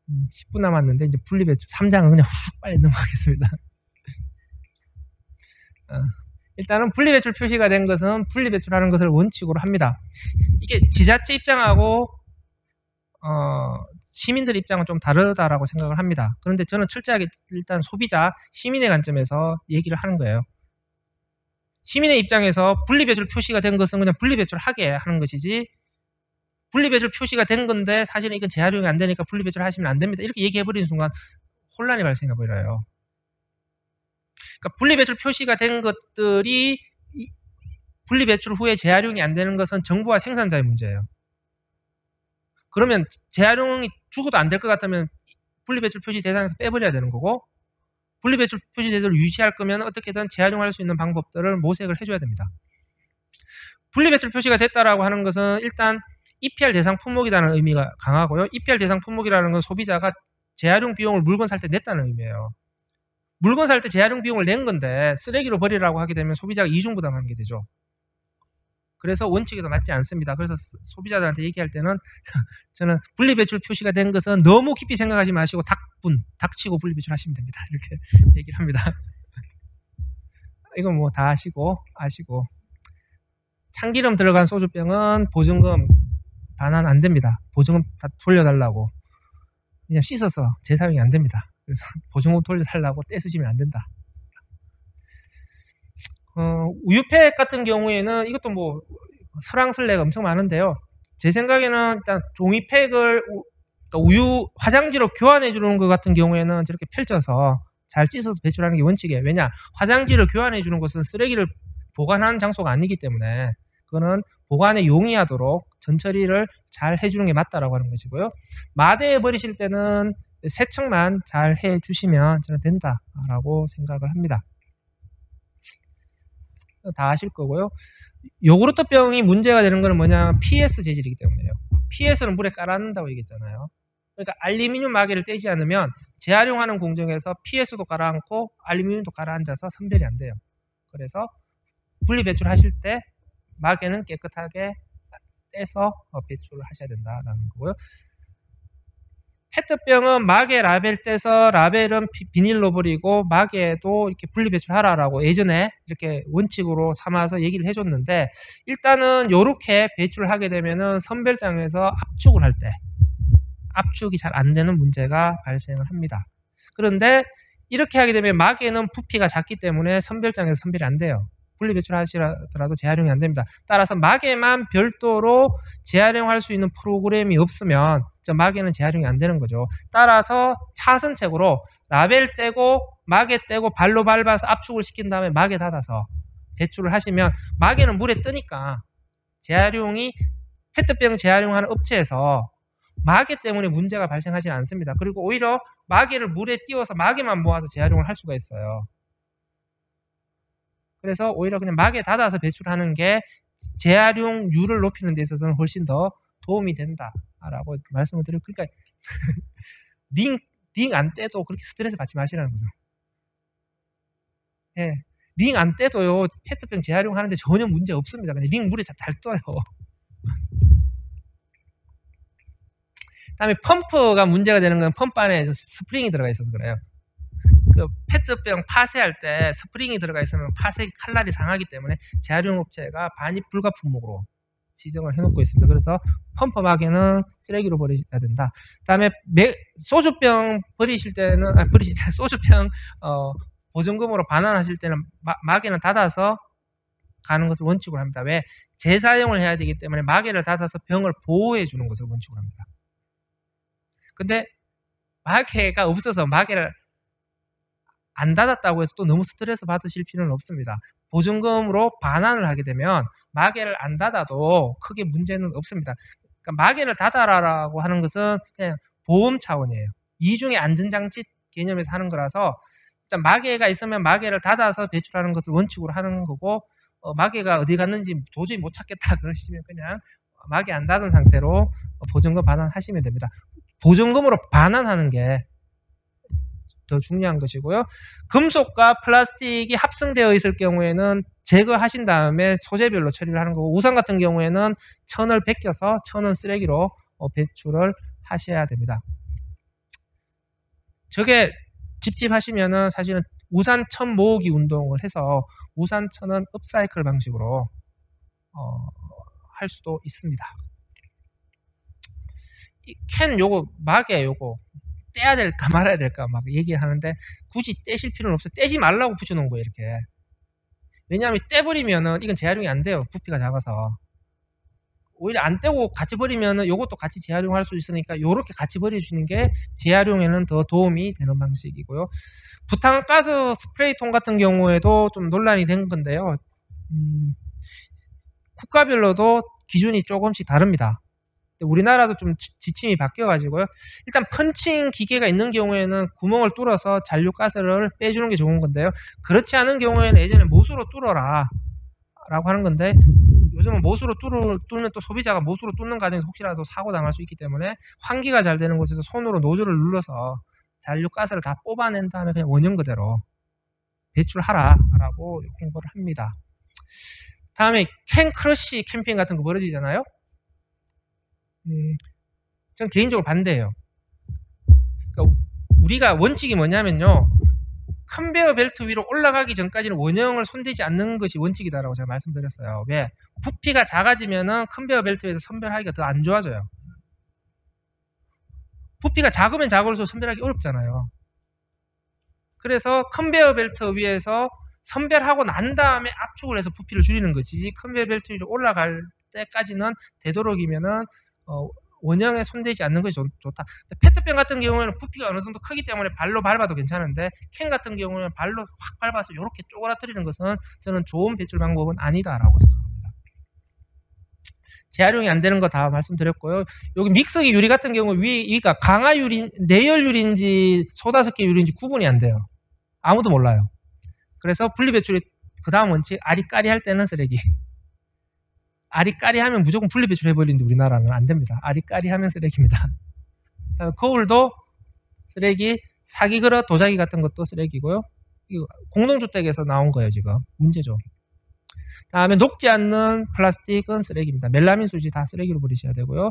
10분 남았는데 이제 분리배출 3장은 그냥 훅 빨리 넘어가겠습니다. 일단은 분리배출 표시가 된 것은 분리배출하는 것을 원칙으로 합니다. 이게 지자체 입장하고 시민들 입장은 좀 다르다라고 생각을 합니다. 그런데 저는 철저하게 일단 소비자, 시민의 관점에서 얘기를 하는 거예요. 시민의 입장에서 분리배출 표시가 된 것은 그냥 분리배출하게 하는 것이지, 분리배출 표시가 된 건데 사실은 이건 재활용이 안 되니까 분리배출 하시면 안 됩니다, 이렇게 얘기해버리는 순간 혼란이 발생해버려요. 그러니까 분리배출 표시가 된 것들이 분리배출 후에 재활용이 안 되는 것은 정부와 생산자의 문제예요. 그러면 재활용이 죽어도 안 될 것 같으면 분리배출 표시 대상에서 빼버려야 되는 거고, 분리배출 표시 제도를 유지할 거면 어떻게든 재활용할 수 있는 방법들을 모색을 해줘야 됩니다. 분리배출 표시가 됐다라고 하는 것은 일단 EPR 대상 품목이라는 의미가 강하고요. EPR 대상 품목이라는 건 소비자가 재활용 비용을 물건 살 때 냈다는 의미예요. 물건 살 때 재활용 비용을 낸 건데 쓰레기로 버리라고 하게 되면 소비자가 이중부담하는 게 되죠. 그래서 원칙에도 맞지 않습니다. 그래서 소비자들한테 얘기할 때는 저는 분리배출 표시가 된 것은 너무 깊이 생각하지 마시고 닥치고 분리배출 하시면 됩니다, 이렇게 얘기를 합니다. 이건 뭐 다 아시고 참기름 들어간 소주병은 보증금 반환 안 됩니다. 보증금 다 돌려달라고. 그냥 씻어서 재사용이 안 됩니다. 그래서 보증금 돌려달라고 떼쓰시면 안 된다. 우유팩 같은 경우에는 이것도 뭐 설왕설래가 엄청 많은데요. 제 생각에는 일단 종이팩을 우유 화장지로 교환해 주는 것 같은 경우에는 저렇게 펼쳐서 잘 찢어서 배출하는 게 원칙이에요. 왜냐? 화장지를 교환해 주는 것은 쓰레기를 보관하는 장소가 아니기 때문에 그거는 보관에 용이하도록 전처리를 잘 해주는 게 맞다라고 하는 것이고요. 마대에 버리실 때는 세척만 잘 해주시면 저는 된다라고 생각을 합니다. 다 아실 거고요. 요구르트병이 문제가 되는 것은 뭐냐? PS 재질이기 때문에요. PS는 물에 깔아앉는다고 얘기했잖아요. 그러니까 알루미늄 마개를 떼지 않으면 재활용하는 공정에서 PS도 가라앉고 알루미늄도 가라앉아서 선별이 안 돼요. 그래서 분리배출하실 때 마개는 깨끗하게 떼서 배출을 하셔야 된다라는 거고요. 페트병은 마개 라벨 떼서 라벨은 비닐로 버리고 마개도 이렇게 분리배출하라라고 예전에 이렇게 원칙으로 삼아서 얘기를 해줬는데, 일단은 이렇게 배출을 하게 되면은 선별장에서 압축을 할 때 압축이 잘 안 되는 문제가 발생을 합니다. 그런데 이렇게 하게 되면 마개는 부피가 작기 때문에 선별장에서 선별이 안 돼요. 분리배출하시더라도 재활용이 안 됩니다. 따라서 마개만 별도로 재활용할 수 있는 프로그램이 없으면 마개는 재활용이 안 되는 거죠. 따라서 차선책으로 라벨 떼고 마개 떼고 발로 밟아서 압축을 시킨 다음에 마개 닫아서 배출을 하시면, 마개는 물에 뜨니까 재활용이 페트병 재활용하는 업체에서 마개 때문에 문제가 발생하지 않습니다. 그리고 오히려 마개를 물에 띄워서 마개만 모아서 재활용을 할 수가 있어요. 그래서 오히려 그냥 마개 닫아서 배출하는 게 재활용률을 높이는 데 있어서는 훨씬 더 도움이 된다라고 말씀을 드리고, 그러니까 링 안 떼도 그렇게 스트레스 받지 마시라는 거죠. 예, 링 안 떼도요 페트병 재활용하는데 전혀 문제 없습니다. 그냥 링 물에 잘 떠요. 다음에 펌프가 문제가 되는 건 펌프 안에 스프링이 들어가 있어서 그래요. 그 페트병 파쇄할 때 스프링이 들어가 있으면 파쇄 칼날이 상하기 때문에 재활용업체가 반입 불가 품목으로 지정을 해놓고 있습니다. 그래서 펌프 마개는 쓰레기로 버려야 된다. 다음에 소주병 버리실 때는 소주병 보증금으로 반환하실 때는 마개는 닫아서 가는 것을 원칙으로 합니다. 왜? 재사용을 해야 되기 때문에 마개를 닫아서 병을 보호해 주는 것을 원칙으로 합니다. 근데 마개가 없어서 마개를 안 닫았다고 해서 또 너무 스트레스 받으실 필요는 없습니다. 보증금으로 반환을 하게 되면 마개를 안 닫아도 크게 문제는 없습니다. 그러니까 마개를 닫아라라고 하는 것은 그냥 보험 차원이에요. 이중의 안전장치 개념에서 하는 거라서 일단 마개가 있으면 마개를 닫아서 배출하는 것을 원칙으로 하는 거고, 마개가 어디 갔는지 도저히 못 찾겠다 그러시면 그냥 마개 안 닫은 상태로 보증금 반환하시면 됩니다. 보증금으로 반환하는 게 더 중요한 것이고요. 금속과 플라스틱이 합성되어 있을 경우에는 제거하신 다음에 소재별로 처리를 하는 거고, 우산 같은 경우에는 천을 벗겨서 천은 쓰레기로 배출을 하셔야 됩니다. 저게 찝찝하시면은 사실은 우산천 모으기 운동을 해서 우산천은 업사이클 방식으로 할 수도 있습니다. 이 캔 요거 막에 요거 떼야 될까 말아야 될까 막 얘기하는데 굳이 떼실 필요는 없어요. 떼지 말라고 붙여놓은 거예요 이렇게. 왜냐하면 떼버리면은 이건 재활용이 안 돼요. 부피가 작아서. 오히려 안 떼고 같이 버리면은 요것도 같이 재활용할 수 있으니까 요렇게 같이 버려주는 게 재활용에는 더 도움이 되는 방식이고요. 부탄가스 스프레이통 같은 경우에도 좀 논란이 된 건데요. 국가별로도 기준이 조금씩 다릅니다. 우리나라도 좀 지침이 바뀌어가지고요. 일단 펀칭 기계가 있는 경우에는 구멍을 뚫어서 잔류가스를 빼주는 게 좋은 건데요. 그렇지 않은 경우에는 예전에 못으로 뚫어라 라고 하는 건데 요즘은 못으로 뚫으면 또 소비자가 못으로 뚫는 과정에서 혹시라도 사고 당할 수 있기 때문에 환기가 잘 되는 곳에서 손으로 노즐을 눌러서 잔류가스를 다 뽑아낸 다음에 그냥 원형 그대로 배출하라 라고 홍보를 합니다. 다음에 캔 크러쉬 캠페인 같은 거 벌어지잖아요. 전 개인적으로 반대예요. 그러니까 우리가 원칙이 뭐냐면요. 컨베어 벨트 위로 올라가기 전까지는 원형을 손대지 않는 것이 원칙이다라고 제가 말씀드렸어요. 왜? 부피가 작아지면은 컨베어 벨트에서 선별하기가 더 안 좋아져요. 부피가 작으면 작을수록 선별하기 어렵잖아요. 그래서 컨베어 벨트 위에서 선별하고 난 다음에 압축을 해서 부피를 줄이는 것이지 컨베어 벨트 위로 올라갈 때까지는 되도록이면은 원형에 손대지 않는 것이 좋다. 페트병 같은 경우에는 부피가 어느 정도 크기 때문에 발로 밟아도 괜찮은데 캔 같은 경우는 발로 확 밟아서 이렇게 쪼그라뜨리는 것은 저는 좋은 배출 방법은 아니다라고 생각합니다. 재활용이 안 되는 거 다 말씀드렸고요. 여기 믹서기 유리 같은 경우 위가 강화유리, 내열유리인지 소다석계유리인지 구분이 안 돼요. 아무도 몰라요. 그래서 분리배출이 그 다음 원칙 아리까리 할 때는 쓰레기. 아리까리 하면 무조건 분리배출 해버리는데 우리나라는 안 됩니다. 아리까리 하면 쓰레기입니다. 거울도 쓰레기, 사기 그릇, 도자기 같은 것도 쓰레기고요. 이거 공동주택에서 나온 거예요 지금. 문제죠. 다음에 녹지 않는 플라스틱은 쓰레기입니다. 멜라민 수지 다 쓰레기로 버리셔야 되고요.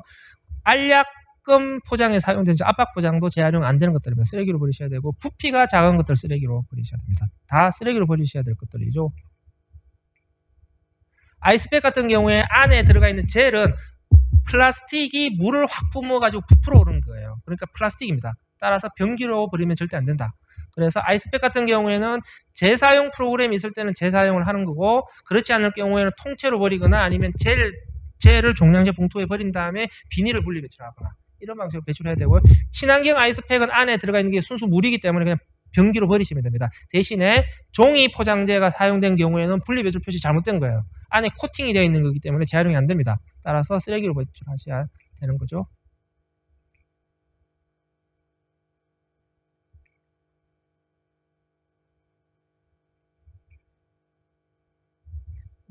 알약금 포장에 사용된 압박 포장도 재활용 안 되는 것들입니다. 쓰레기로 버리셔야 되고 부피가 작은 것들 쓰레기로 버리셔야 됩니다. 다 쓰레기로 버리셔야 될 것들이죠. 아이스팩 같은 경우에 안에 들어가 있는 젤은 플라스틱이 물을 확 뿜어가지고 부풀어 오르는 거예요. 그러니까 플라스틱입니다. 따라서 변기로 버리면 절대 안 된다. 그래서 아이스팩 같은 경우에는 재사용 프로그램이 있을 때는 재사용을 하는 거고 그렇지 않을 경우에는 통째로 버리거나 아니면 젤을 종량제 봉투에 버린 다음에 비닐을 분리 배출하거나 이런 방식으로 배출해야 되고요. 친환경 아이스팩은 안에 들어가 있는 게 순수 물이기 때문에 그냥 변기로 버리시면 됩니다. 대신에 종이 포장재가 사용된 경우에는 분리 배출 표시 잘못된 거예요. 안에 코팅이 되어 있는 거기 때문에 재활용이 안 됩니다. 따라서 쓰레기로 배출하셔야 되는 거죠.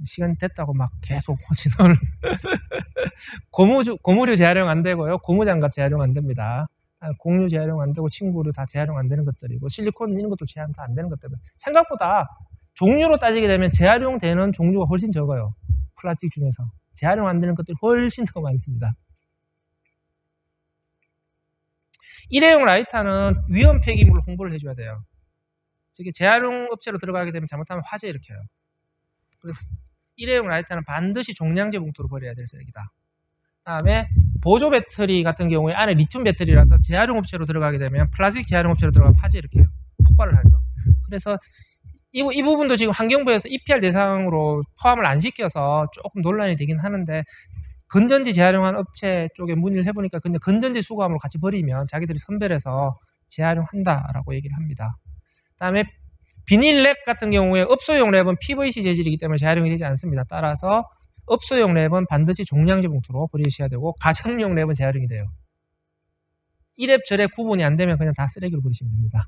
시간 됐다고 막 계속 호진을 고무류 재활용 안 되고요. 고무장갑 재활용 안 됩니다. 공유 재활용 안 되고 친구류 다 재활용 안 되는 것들이고 실리콘 이런 것도 재활용 다 안 되는 것들이고 생각보다 종류로 따지게 되면 재활용되는 종류가 훨씬 적어요. 플라스틱 중에서 재활용 안 되는 것들이 훨씬 더 많습니다. 일회용 라이터는 위험 폐기물로 홍보를 해줘야 돼요. 즉 재활용 업체로 들어가게 되면 잘못하면 화재 일으켜요. 그래서 일회용 라이터는 반드시 종량제 봉투로 버려야 될 쓰레기다. 다음에 보조 배터리 같은 경우에 안에 리튬 배터리라서 재활용 업체로 들어가게 되면 플라스틱 재활용 업체로 들어가면 화재 일으켜요. 폭발을 해서. 그래서 이 부분도 지금 환경부에서 EPR 대상으로 포함을 안 시켜서 조금 논란이 되긴 하는데 건전지 재활용한 업체 쪽에 문의를 해보니까 근데 건전지 수거함으로 같이 버리면 자기들이 선별해서 재활용한다라고 얘기를 합니다. 다음에 비닐 랩 같은 경우에 업소용 랩은 PVC 재질이기 때문에 재활용이 되지 않습니다. 따라서 업소용 랩은 반드시 종량제 봉투로 버리셔야 되고 가정용 랩은 재활용이 돼요. 이 랩 저 랩 구분이 안 되면 그냥 다 쓰레기로 버리시면 됩니다.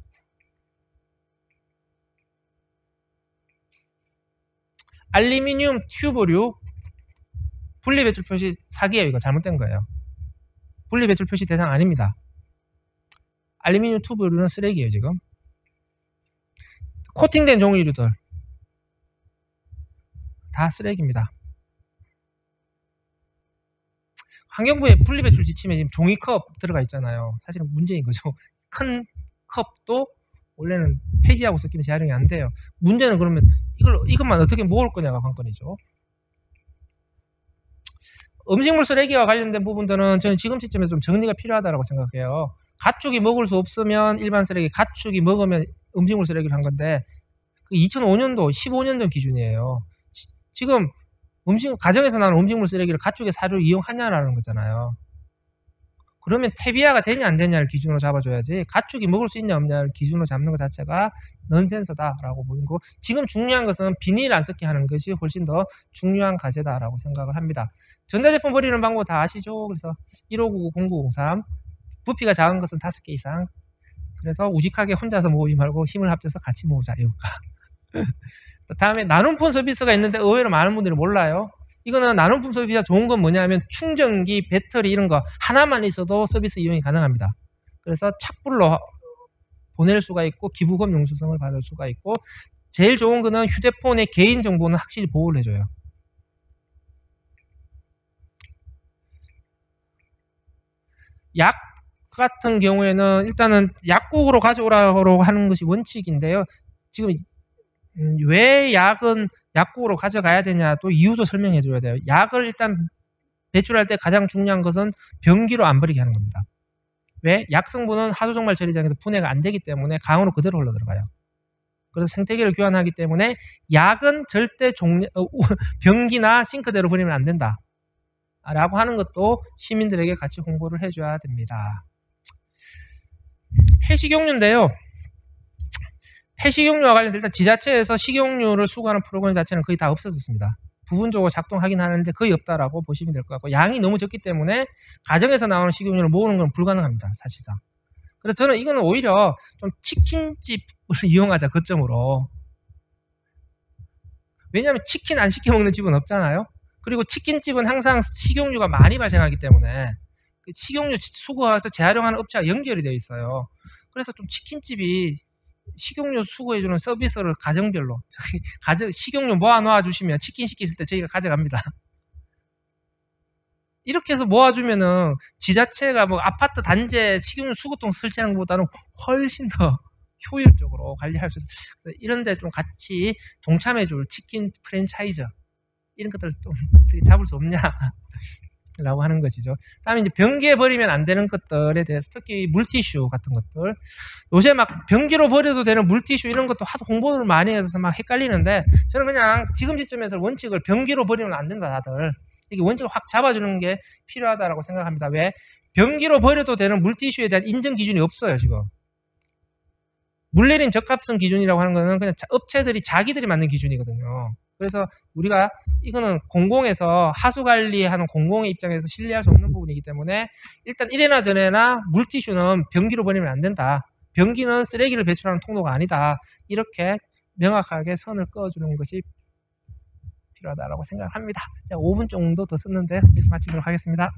알루미늄 튜브류 분리배출 표시 사기예요. 이거 잘못된 거예요. 분리배출 표시 대상 아닙니다. 알루미늄 튜브류는 쓰레기예요. 지금 코팅된 종이류들 다 쓰레기입니다. 환경부의 분리배출 지침에 지금 종이컵 들어가 있잖아요. 사실은 문제인 거죠. 큰 컵도 원래는 폐기하고 섞이면 재활용이 안 돼요. 문제는 그러면 이것만 어떻게 모을 거냐가 관건이죠. 음식물 쓰레기와 관련된 부분들은 저는 지금 시점에서 좀 정리가 필요하다고 생각해요. 가축이 먹을 수 없으면 일반 쓰레기, 가축이 먹으면 음식물 쓰레기를 한 건데 2005년도 15년 전 기준이에요. 지금 가정에서 나오는 음식물 쓰레기를 가축의 사료를 이용하냐라는 거잖아요. 그러면 태비아가 되냐 안 되냐를 기준으로 잡아줘야지 가축이 먹을 수 있냐 없냐를 기준으로 잡는 것 자체가 넌센스다라고 보이고, 지금 중요한 것은 비닐 안 섞게 하는 것이 훨씬 더 중요한 과제다라고 생각을 합니다. 전자제품 버리는 방법 다 아시죠? 그래서 1599-0903 부피가 작은 것은 5개 이상, 그래서 우직하게 혼자서 모으지 말고 힘을 합쳐서 같이 모으자 이거가. 다음에 나눔품 서비스가 있는데 의외로 많은 분들이 몰라요. 이거는 나눔품 서비스가 좋은 건 뭐냐면 충전기, 배터리 이런 거 하나만 있어도 서비스 이용이 가능합니다. 그래서 착불로 보낼 수가 있고 기부금 용수성을 받을 수가 있고, 제일 좋은 거는 휴대폰의 개인정보는 확실히 보호를 해줘요. 약 같은 경우에는 일단은 약국으로 가져오라고 하는 것이 원칙인데요. 지금 왜 약은 약국으로 가져가야 되냐도 이유도 설명해 줘야 돼요. 약을 일단 배출할 때 가장 중요한 것은 변기로 안 버리게 하는 겁니다. 왜? 약 성분은 하수종말 처리장에서 분해가 안 되기 때문에 강으로 그대로 흘러 들어가요. 그래서 생태계를 교환하기 때문에 약은 절대 변기나 싱크대로 버리면 안 된다 라고 하는 것도 시민들에게 같이 홍보를 해줘야 됩니다. 폐식용유인데요. 폐식용유와 관련해서 일단 지자체에서 식용유를 수거하는 프로그램 자체는 거의 다 없어졌습니다. 부분적으로 작동하긴 하는데 거의 없다라고 보시면 될 것 같고, 양이 너무 적기 때문에 가정에서 나오는 식용유를 모으는 건 불가능합니다, 사실상. 그래서 저는 이거는 오히려 좀 치킨집을 이용하자, 거점으로. 왜냐하면 치킨 안 시켜 먹는 집은 없잖아요. 그리고 치킨집은 항상 식용유가 많이 발생하기 때문에 식용유 수거해서 재활용하는 업체와 연결이 되어 있어요. 그래서 좀 치킨집이 식용유 수거해주는 서비스를 가정별로 식용유 모아놓아 주시면 치킨 시키실 때 저희가 가져갑니다. 이렇게 해서 모아주면은 지자체가 뭐 아파트 단지에 식용유 수거통 설치하는 것보다는 훨씬 더 효율적으로 관리할 수 있어요. 이런데 좀 같이 동참해줄 치킨 프랜차이즈 이런 것들 좀 어떻게 잡을 수 없냐 라고 하는 것이죠. 다음에 이제 변기에 버리면 안 되는 것들에 대해서 특히 물티슈 같은 것들, 요새 막 변기로 버려도 되는 물티슈 이런 것도 하도 홍보를 많이 해서 막 헷갈리는데, 저는 그냥 지금 시점에서 원칙을 변기로 버리면 안 된다, 다들 이게 원칙을 확 잡아주는 게 필요하다고 생각합니다. 왜? 변기로 버려도 되는 물티슈에 대한 인정 기준이 없어요. 지금 물내림 적합성 기준이라고 하는 거는 그냥 업체들이 자기들이 만든 기준이거든요. 그래서 우리가 이거는 공공에서 하수 관리하는 공공의 입장에서 신뢰할 수 없는 부분이기 때문에 일단 이래나 저래나 물티슈는 변기로 버리면 안 된다. 변기는 쓰레기를 배출하는 통로가 아니다. 이렇게 명확하게 선을 그어주는 것이 필요하다고 생각합니다. 제가 5분 정도 더 썼는데 여기서 마치도록 하겠습니다.